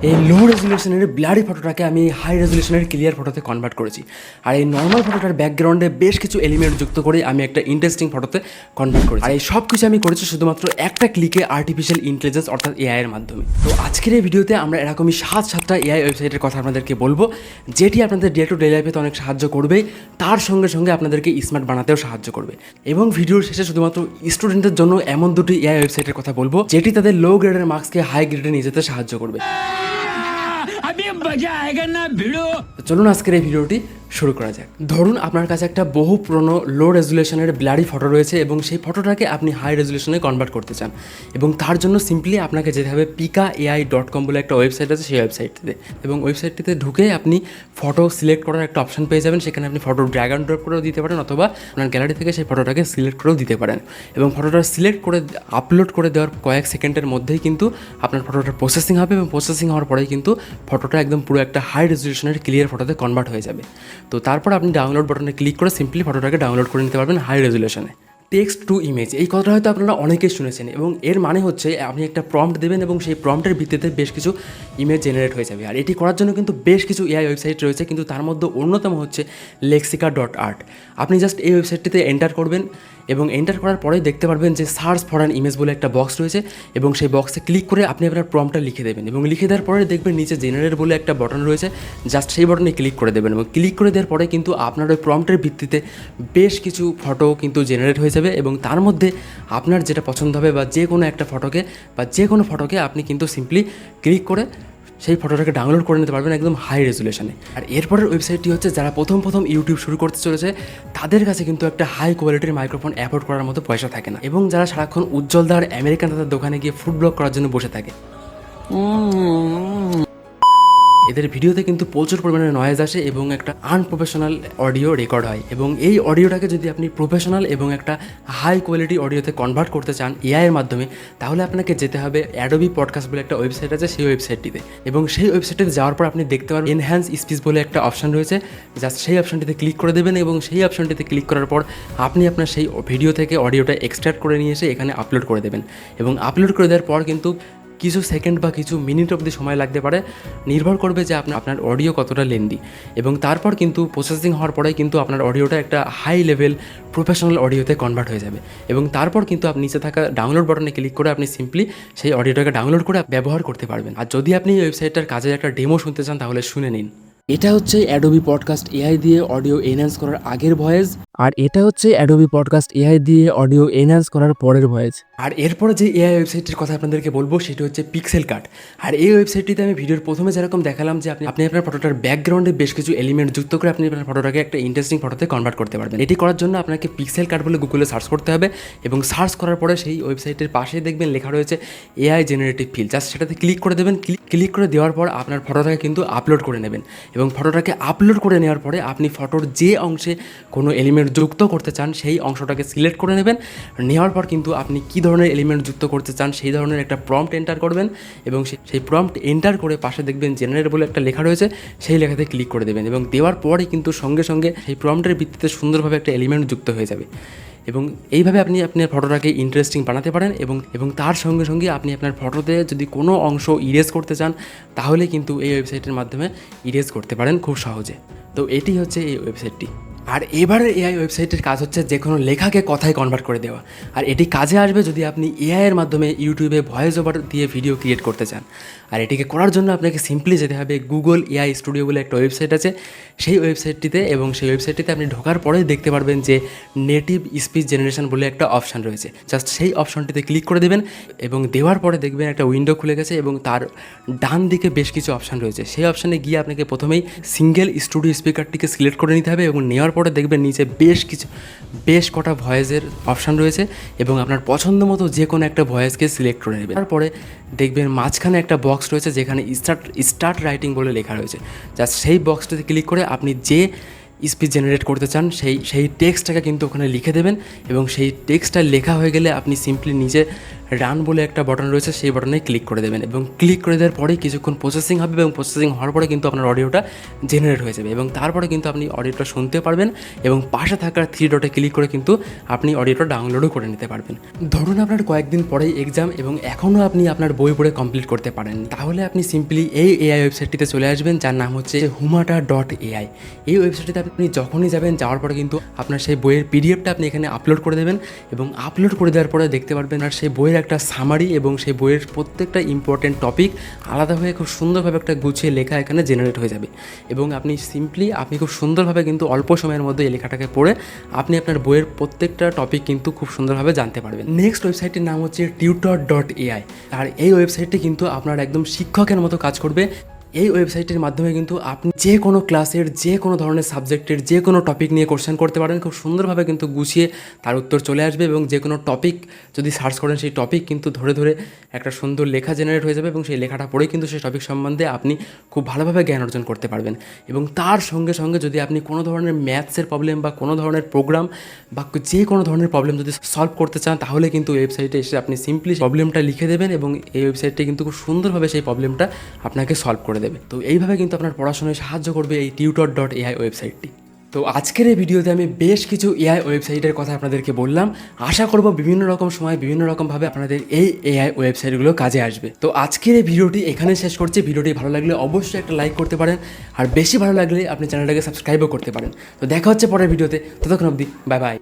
এই লো রেজুলেশনের ব্লারি ফটোটাকে আমি high রেজুলেশনের clear ফটোতে কনভার্ট করেছি। আর এই নর্মাল ফটোটার ব্যাকগ্রাউন্ডে বেশ কিছু এলিমেন্ট যুক্ত করে আমি একটা ইন্টারেস্টিং ফটোতে কনভার্ট করেছি। আর এই সব কিছু আমি করেছি শুধুমাত্র একটা ক্লিকে আর্টিফিশিয়াল ইন্টেলিজেন্স অর্থাৎ এআই এর মাধ্যমে। তো আজকের এই ভিডিওতে আমরা এরকমই সাতটা এআই ওয়েবসাইটের কথা আপনাদেরকে বলবো, যেটি আপনাদের ডে টু ডে লাইফে অনেক সাহায্য করবে, তার সঙ্গে সঙ্গে আপনাদেরকে স্মার্ট বানাতেও সাহায্য করবে। এবং ভিডিওর শেষে শুধুমাত্র স্টুডেন্টদের জন্য এমন দুটি এআই ওয়েবসাইটের কথা বলবো যেটি তাদের লো গ্রেডের মার্কসকে হাই গ্রেডে নিয়ে যেতে সাহায্য করবে। চলুন আজকের এই ভিডিওটি শুরু করা যাক। ধরুন আপনার কাছে একটা বহু পুরনো লো রেজুলেশনের ব্লারি ফটো রয়েছে এবং সেই ফটোটাকে আপনি হাই রেজুলেশনে কনভার্ট করতে চান, এবং তার জন্য সিম্পলি আপনাকে যেতে হবে pikaai.com বলে একটা ওয়েবসাইট আছে, সেই ওয়েবসাইটটিতে। এবং ওয়েবসাইটটিতে ঢুকে আপনি ফটো সিলেক্ট করার একটা অপশন পেয়ে যাবেন। সেখানে আপনি ফটো ড্র্যাগ অ্যান্ড ড্রপ করেও দিতে পারেন, অথবা আপনার গ্যালারি থেকে সেই ফটোটাকে সিলেক্ট করেও দিতে পারেন। এবং ফটোটা সিলেক্ট করে আপলোড করে দেওয়ার কয়েক সেকেন্ডের মধ্যেই কিন্তু আপনার ফটোটা প্রসেসিং হবে, এবং প্রসেসিং হওয়ার পরেই কিন্তু ফটোটা একদম পুরো একটা হাই রেজুলেশনের ক্লিয়ার ফটোতে কনভার্ট হয়ে যাবে। তো তারপর আপনি ডাউনলোড বাটনে ক্লিক করে সিম্পলি ফটোটাকে ডাউনলোড করে নিতে পারবেন হাই রেজুলেশনে। টেক্সট টু ইমেজ, এই কথাটা হয়তো আপনারা অনেকেই শুনেছেন, এবং এর মানে হচ্ছে আপনি একটা প্রম্পট দেবেন এবং সেই প্রম্পটের ভিত্তিতে বেশ কিছু ইমেজ জেনারেট হয়ে যাবে। আর এটি করার জন্য কিন্তু বেশ কিছু এআই ওয়েবসাইট রয়েছে, কিন্তু তার মধ্যে অন্যতম হচ্ছে lexica.art। আপনি জাস্ট এই ওয়েবসাইটটিতে এন্টার করবেন, এবং এন্টার করার পরেই দেখতে পারবেন যে সার্চ ফর অ্যান ইমেজ বলে একটা বক্স রয়েছে, এবং সেই বক্সে ক্লিক করে আপনি আপনার প্রম্পটটা লিখে দেবেন। এবং লিখে দেওয়ার পরে দেখবেন নিচে জেনারেট বলে একটা বাটন রয়েছে, জাস্ট সেই বাটনে ক্লিক করে দেবেন। এবং ক্লিক করে দেওয়ার পরে কিন্তু আপনার ওই প্রম্পটের ভিত্তিতে বেশ কিছু ফটো কিন্তু জেনারেট হয়ে যাবে, এবং তার মধ্যে আপনার যেটা পছন্দ হবে বা যে কোনো একটা ফটোকে আপনি কিন্তু সিম্পলি ক্লিক করে সেই ফটোটাকে ডাউনলোড করে নিতে পারবেন একদম হাই রেজুলেশনে। আর এরপরের ওয়েবসাইটটি হচ্ছে যারা প্রথম ইউটিউব শুরু করতে চলেছে, তাদের কাছে কিন্তু একটা হাই কোয়ালিটির মাইক্রোফোন অ্যাফোর্ড করার মতো পয়সা থাকে না, এবং যারা সারাক্ষণ উজ্জ্বলদার আমেরিকান দাদার দোকানে গিয়ে ফুড ব্লগ করার জন্য বসে থাকে, এদের ভিডিওতে কিন্তু প্রচুর পরিমাণে নয়েজ আসে এবং একটা আনপ্রফেশনাল অডিও রেকর্ড হয়। এবং এই অডিওটাকে যদি আপনি প্রফেশনাল এবং একটা হাই কোয়ালিটি অডিওতে কনভার্ট করতে চান এআই এর মাধ্যমে, তাহলে আপনাকে যেতে হবে অ্যাডোবি পডকাস্ট বলে একটা ওয়েবসাইট আছে, সেই ওয়েবসাইটটিতে। এবং সেই ওয়েবসাইটে যাওয়ার পর আপনি দেখতে পারবেন এনহ্যান্স স্পিচ বলে একটা অপশন রয়েছে, জাস্ট সেই অপশনটিতে ক্লিক করে দেবেন। এবং সেই অপশনটিতে ক্লিক করার পর আপনি আপনার সেই ভিডিও থেকে অডিওটা এক্সট্র্যাক্ট করে নিয়ে এসে এখানে আপলোড করে দেবেন। এবং আপলোড করে দেওয়ার পর কিন্তু কিছু সেকেন্ড বা কিছু মিনিট অবধি সময় লাগতে পারে, নির্ভর করবে যে আপনার অডিও কতটা লেন্দি। এবং তারপর কিন্তু প্রসেসিং হওয়ার পরে কিন্তু আপনার অডিওটা একটা হাই লেভেল প্রফেশনাল অডিওতে কনভার্ট হয়ে যাবে। এবং তারপর কিন্তু আপনি নিচে থাকা ডাউনলোড বাটনে ক্লিক করে আপনি সিম্পলি সেই অডিওটাকে ডাউনলোড করে ব্যবহার করতে পারবেন। আর যদি আপনি এই ওয়েবসাইটটার কাজের একটা ডেমো শুনতে চান, তাহলে শুনে নিন। এটা হচ্ছে অ্যাডোবি পডকাস্ট এআই দিয়ে অডিও এনহ্যান্স করার আগের ভয়েস, আর এটা হচ্ছে অ্যাডোবি পডকাস্ট এআই দিয়ে অডিও এনহ্যান্স করার পরের ভয়েস। আর এরপরে যে এআই ওয়েবসাইটের কথা আপনাদেরকে বলবো সেটা হচ্ছে পিক্সেল কাট। আর এই ওয়েবসাইটটিতে আমি ভিডিওর প্রথমে যেরকম দেখালাম যে আপনি আপনার ফটোটার ব্যাকগ্রাউন্ডে বেশ কিছু এলিমেন্ট যুক্ত করে আপনি আপনার ফটোটাকে একটা ইন্টারেস্টিং ফটোতে কনভার্ট করতে পারবেন। এটি করার জন্য আপনাকে পিক্সেল কাট বলে গুগলে সার্চ করতে হবে, এবং সার্চ করার পরে সেই ওয়েবসাইটের পাশেই দেখবেন লেখা রয়েছে এআই জেনারেটিভ ফিল, জাস্ট সেটাতে ক্লিক করে দেবেন। ক্লিক করে দেওয়ার পর আপনার ফটোটাকে কিন্তু আপলোড করে নেবেন, এবং ফটোটাকে আপলোড করে নেওয়ার পরে আপনি ফটোর যে অংশে কোনো এলিমেন্ট যুক্ত করতে চান সেই অংশটাকে সিলেক্ট করে নেবেন। নেওয়ার পর কিন্তু আপনি কী ধরনের এলিমেন্ট যুক্ত করতে চান সেই ধরনের একটা প্রম্পট এন্টার করবেন, এবং সেই প্রম্পট এন্টার করে পাশে দেখবেন জেনারেট বলে একটা লেখা রয়েছে, সেই লেখাতে ক্লিক করে দেবেন। এবং দেওয়ার পরে কিন্তু সঙ্গে সঙ্গে সেই প্রম্পটের ভিত্তিতে সুন্দরভাবে একটা এলিমেন্ট যুক্ত হয়ে যাবে। এবং এইভাবে আপনি আপনার ফটোটাকে ইন্টারেস্টিং বানাতে পারেন, এবং তার সঙ্গে সঙ্গে আপনি আপনার ফটোতে যদি কোনো অংশ ইরেজ করতে চান, তাহলে কিন্তু এই ওয়েবসাইটের মাধ্যমে ইরেজ করতে পারেন খুব সহজে। তো এটি হচ্ছে এই ওয়েবসাইটটি। আর এবারের এআই ওয়েবসাইটের কাজ হচ্ছে যে কোনো লেখাকে কথায় কনভার্ট করে দেওয়া। আর এটি কাজে আসবে যদি আপনি এআইয়ের মাধ্যমে ইউটিউবে ভয়েস ওভার দিয়ে ভিডিও ক্রিয়েট করতে চান। আর এটিকে করার জন্য আপনাকে সিম্পলি যেতে হবে গুগল এআই স্টুডিও বলে একটা ওয়েবসাইট আছে, সেই ওয়েবসাইটটিতে। এবং সেই ওয়েবসাইটটিতে আপনি ঢোকার পরেই দেখতে পারবেন যে নেটিভ স্পিচ জেনারেশন বলে একটা অপশান রয়েছে, জাস্ট সেই অপশনটিতে ক্লিক করে দেবেন। এবং দেওয়ার পরে দেখবেন একটা উইন্ডো খুলে গেছে, এবং তার ডান দিকে বেশ কিছু অপশান রয়েছে। সেই অপশানে গিয়ে আপনাকে প্রথমেই সিঙ্গেল স্টুডিও স্পিকারটিকে সিলেক্ট করে নিতে হবে, এবং নেওয়ার পরে দেখবেন নিচে বেশ কটা ভয়েসের অপশান রয়েছে, এবং আপনার পছন্দ মতো যে কোনো একটা ভয়েসকে সিলেক্ট করে নেবেন। তারপরে দেখবেন মাঝখানে একটা বক্স রয়েছে যেখানে স্টার্ট রাইটিং বলে লেখা রয়েছে, জাস্ট সেই বক্সটাতে ক্লিক করে আপনি যে স্পিচ জেনারেট করতে চান সেই টেক্সটটাকে কিন্তু ওখানে লিখে দেবেন। এবং সেই টেক্সটটা লেখা হয়ে গেলে আপনি সিম্পলি নিচে রান বলে একটা বাটন রয়েছে, সেই বাটনে ক্লিক করে দেবেন এবং ক্লিক করে দেওয়ার পরে কিছুক্ষণ প্রসেসিং হবে এবং প্রসেসিং হওয়ার পরে কিন্তু আপনার অডিওটা জেনারেট হয়ে যাবে এবং তারপরে কিন্তু আপনি অডিওটা শুনতে পারবেন এবং পাশে থাকা 3 ডটে ক্লিক করে কিন্তু আপনি অডিওটা ডাউনলোডও করে নিতে পারবেন। ধরুন আপনার কয়েকদিন পরেই এক্সাম এবং এখনও আপনি আপনার বই পড়ে কমপ্লিট করতে পারেননি, তাহলে আপনি সিম্পলি এই এআই ওয়েবসাইটটিতে চলে আসবেন, যার নাম হচ্ছে humata.ai। এই ওয়েবসাইটটিতে আপনি যখনই যাবেন, যাওয়ার পরে কিন্তু আপনার সেই বইয়ের পিডিএফটা আপনি এখানে আপলোড করে দেবেন এবং আপলোড করে দেওয়ার পরে দেখতে পারবেন আর সেই বইয়ের একটা সামারি এবং সেই বইয়ের প্রত্যেকটা ইম্পর্টেন্ট টপিক আলাদা হয়ে খুব সুন্দরভাবে একটা গুছিয়ে লেখা এখানে জেনারেট হয়ে যাবে এবং আপনি খুব সুন্দরভাবে কিন্তু অল্প সময়ের মধ্যে এই লেখাটাকে পড়ে আপনি আপনার বইয়ের প্রত্যেকটা টপিক কিন্তু খুব সুন্দরভাবে জানতে পারবেন। নেক্সট ওয়েবসাইটটির নাম হচ্ছে tutor.ai। আর এই ওয়েবসাইটটি কিন্তু আপনার একদম শিক্ষকের মতো কাজ করবে। এই ওয়েবসাইটের মাধ্যমে কিন্তু আপনি যে কোনো ক্লাসের যে কোনো ধরনের সাবজেক্টের যে কোনো টপিক নিয়ে কোশ্চেন করতে পারেন, খুব সুন্দরভাবে কিন্তু গুছিয়ে তার উত্তর চলে আসবে এবং যে কোনো টপিক যদি সার্চ করেন সেই টপিক কিন্তু ধরে ধরে একটা সুন্দর লেখা জেনারেট হয়ে যাবে এবং সেই লেখাটা পড়েই কিন্তু সেই টপিক সম্বন্ধে আপনি খুব ভালোভাবে জ্ঞান অর্জন করতে পারবেন। এবং তার সঙ্গে সঙ্গে যদি আপনি কোনো ধরনের ম্যাথসের প্রবলেম বা কোনো ধরনের প্রোগ্রাম বা যে কোনো ধরনের প্রবলেম যদি সলভ করতে চান, তাহলে কিন্তু ওয়েবসাইটে এসে আপনি সিম্পলি প্রবলেমটা লিখে দেবেন এবং এই ওয়েবসাইটটি কিন্তু খুব সুন্দরভাবে সেই প্রবলেমটা আপনাকে সলভ করে দেবে। তো এইভাবে কিন্তু আপনার পড়াশোনায় সাহায্য করবে এই tutor.ai ওয়েবসাইটটি। তো আজকের এই ভিডিওতে আমি বেশ কিছু এআই ওয়েবসাইটের কথা আপনাদেরকে বললাম। আশা করব বিভিন্ন রকম সময় বিভিন্ন রকমভাবে আপনাদের এই এআই ওয়েবসাইটগুলো কাজে আসবে। তো আজকের এই ভিডিওটি এখানে শেষ করছি। ভিডিওটি ভালো লাগলে অবশ্যই একটা লাইক করতে পারেন, আর বেশি ভালো লাগলে আপনি চ্যানেলটাকে সাবস্ক্রাইবও করতে পারেন। তো দেখা হচ্ছে পরের ভিডিওতে, ততক্ষণ অবধি বাই বাই।